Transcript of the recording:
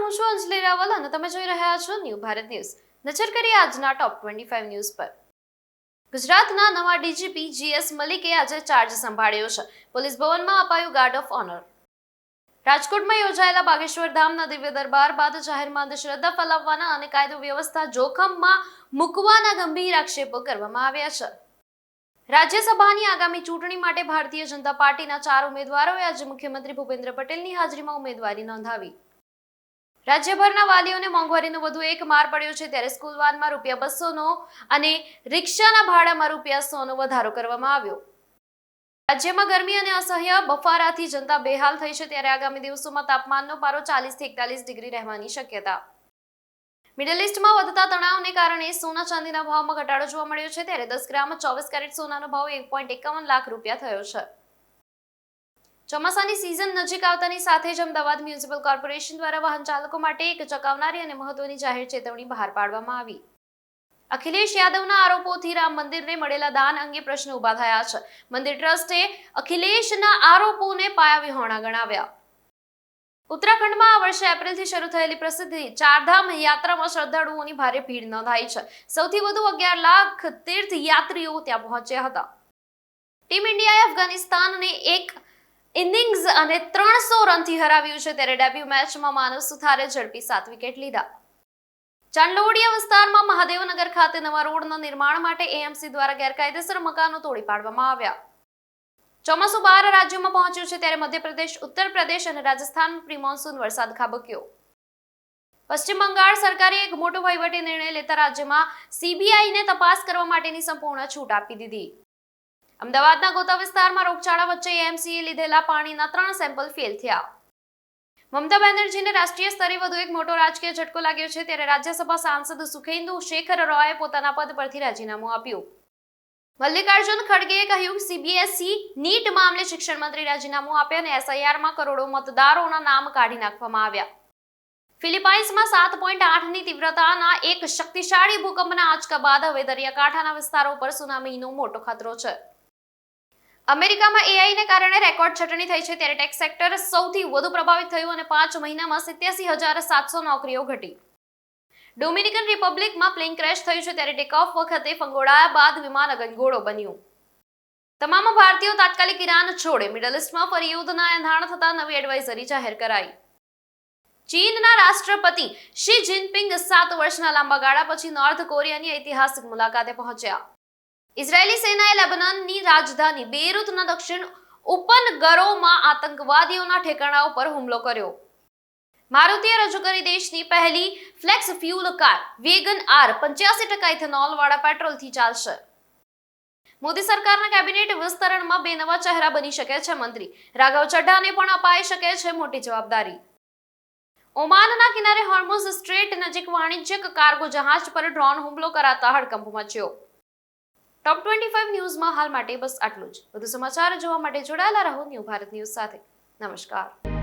હું છું અંજલિ રાવલ અને તમે જોઈ રહ્યા છો ન્યૂ ભારત ન્યૂઝ। નજર કરીએ આજના ટોપ 25 ન્યૂઝ પર। ગુજરાતના નવા ડીજીપી જીએસ મલિકે આજે ચાર્જ સંભાળ્યો છે। પોલીસ ભવનમાં અપાયું ગાર્ડ ઓફ ઓનર। રાજકોટમાં યોજાયેલા બાગેશ્વર ધામના દિવ્ય દરબાર બાદ જાહેરમાં અંધશ્રદ્ધા ફેલાવવાના અને કાયદો વ્યવસ્થા જોખમમાં મૂકવાના ગંભીર આક્ષેપો કરવામાં આવ્યા છે। રાજ્યસભાની આગામી ચૂંટણી માટે ભારતીય જનતા પાર્ટીના 4 ઉમેદવારોએ આજે મુખ્યમંત્રી ભૂપેન્દ્ર પટેલની હાજરીમાં ઉમેદવારી નોંધાવી। રાજ્યભરના વાલીઓને મોંઘવારીનો વધુ એક માર પડ્યો છે, ત્યારે સ્કૂલ વાનમાં ₹200નો અને રિક્ષાના ભાડામાં ₹100નો વધારો કરવામાં આવ્યો। રાજ્યમાં ગરમી અને અસહ્ય બફારાથી જનતા બેહાલ થઈ છે, ત્યારે આગામી દિવસોમાં તાપમાનનો પારો 40 થી 41 ડિગ્રી રહેવાની શક્યતા। મિડલ ઈસ્ટમાં વધતા તણાવને કારણે સોના ચાંદીના ભાવમાં ઘટાડો જોવા મળ્યો છે, ત્યારે 10 ગ્રામ 24 કેરેટ સોનાનો ભાવ ₹1.51 લાખ થયો છે। ચોમાસાની સિઝન નજીક આવતાની સાથે જ અમદાવાદ મ્યુનિસિપલ કોર્પોરેશન દ્વારા વાહન ચાલકો માટે એક ચોંકાવનારી અને મહત્વની જાહેર ચેતવણી બહાર પાડવામાં આવી। અખિલેશ યાદવના આરોપોથી રામ મંદિરને મળેલા દાન અંગે પ્રશ્ન ઉભા થયા છે। મંદિર ટ્રસ્ટે અખિલેશના આરોપોને પાયાવિહોણા ગણાવ્યા। ઉત્તરાખંડમાં આ વર્ષે એપ્રિલથી શરૂ થયેલી પ્રસિદ્ધ ચારધામ યાત્રામાં શ્રદ્ધાળુઓની ભારે ભીડ નોંધાઈ છે। સૌથી વધુ 11 લાખ તીર્થયાત્રીઓ ત્યાં પહોંચ્યા હતા। ટીમ ઇન્ડિયાએ અફઘાનિસ્તાનને એક ઇનિંગ્સ અને 300 રનથી હરાવ્યું છે, ત્યારે ડેબ્યુ મેચમાં માનવ સુથારે ઝડપી 7 વિકેટ લીધા। ચાંદલોડિયા વિસ્તારમાં મહાદેવનગર ખાતે નવા રોડના નિર્માણ માટે એએમસી દ્વારા ગેરકાયદેસર મકાનો તોડી પાડવામાં આવ્યા। ચોમાસું 12 રાજ્યોમાં પહોંચ્યું છે, ત્યારે મધ્યપ્રદેશ, ઉત્તર પ્રદેશ અને રાજસ્થાનમાં પ્રી મોન્સૂન વરસાદ ખાબક્યો। પશ્ચિમ બંગાળ સરકારે એક મોટો વહીવટી નિર્ણય લેતા રાજ્યમાં સીબીઆઈને તપાસ કરવા માટેની સંપૂર્ણ છૂટ આપી દીધી। અમદાવાદના ગોતા વિસ્તારમાં રોગચાળા વચ્ચે એએમસીએ લીધેલા પાણીના 3 સેમ્પલ ફેલ થયા। મમતા બેનર્જીને રાષ્ટ્રીય સ્તરે વધુ એક મોટો રાજકીય ઝટકો લાગ્યો છે, ત્યારે રાજ્યસભા સાંસદ સુખેન્દુ શેખર રોયે પોતાના પદ પરથી રાજીનામું આપ્યું। મલ્લિકાર્જુન ખડગેએ કહ્યું, સીબીએસઈ નીટ મામલે શિક્ષણ મંત્રી રાજીનામું આપે અને એસઆઈઆરમાં કરોડો મતદારોના નામ કાઢી નાખવામાં આવ્યા। ફિલિપાઇન્સમાં 7.8ની તીવ્રતાના એક શક્તિશાળી ભૂકંપના આંચકા બાદ હવે દરિયાકાંઠાના વિસ્તારો પર સુનામીનો મોટો ખતરો છે। અમેરિકામાં એઆઈને કારણે રેકોર્ડ છટણી થઈ છે, ત્યારે ટેક સેક્ટર સૌથી વધુ પ્રભાવિત થયું અને 5 મહિનામાં 87,700 નોકરીઓ ઘટી। ડોમિનિકન રિપબ્લિકમાં પ્લેન ક્રેશ થયું છે, ત્યારે ટેકઓફ વખતે ફંગોળાયા બાદ વિમાન અગનગોળો બન્યું। તમામ ભારતીયો તાત્કાલિક ઈરાન છોડે। મિડલ ઈસ્ટમાં ફરી યુદ્ધના એંધાણ થતા નવી એડવાઇઝરી જાહેર કરાઈ। ચીનના રાષ્ટ્રપતિ શી જિનપિંગ 7 વર્ષના લાંબા ગાળા પછી નોર્થ કોરિયાની ઐતિહાસિક મુલાકાતે પહોંચ્યા। ઇઝરાયેલી સેનાએ લેબનાનની રાજધાની બેરૂતના દક્ષિણ ઉપનગરોમાં આતંકવાદીઓના ઠેકાણાઓ પર હુમલો કર્યો। મારુતિએ રજૂ કરી દેશની પહેલી flex fuel car Wagon R 85% ethanol વાળા પેટ્રોલથી ચાલશે। મોદી સરકારના કેબિનેટ વિસ્તરણમાં 2 નવા ચહેરા બની શકે છે। મંત્રી રાઘવ ચઢ્ઢાને પણ અપાઈ શકે છે મોટી જવાબદારી। ઓમાનના કિનારે હોર્મુઝ સ્ટ્રેટ નજીક વાણિજ્યક કાર્ગો જહાજ પર ડ્રોન હુમલો કરાતા હડકંપ મચ્યો। ટોપ 25 ન્યૂઝમાં હાલ માટે બસ આટલું જ। વધુ સમાચાર જોવા માટે જોડાયેલા રહો ન્યૂ ભારત ન્યૂઝ સાથે। નમસ્કાર।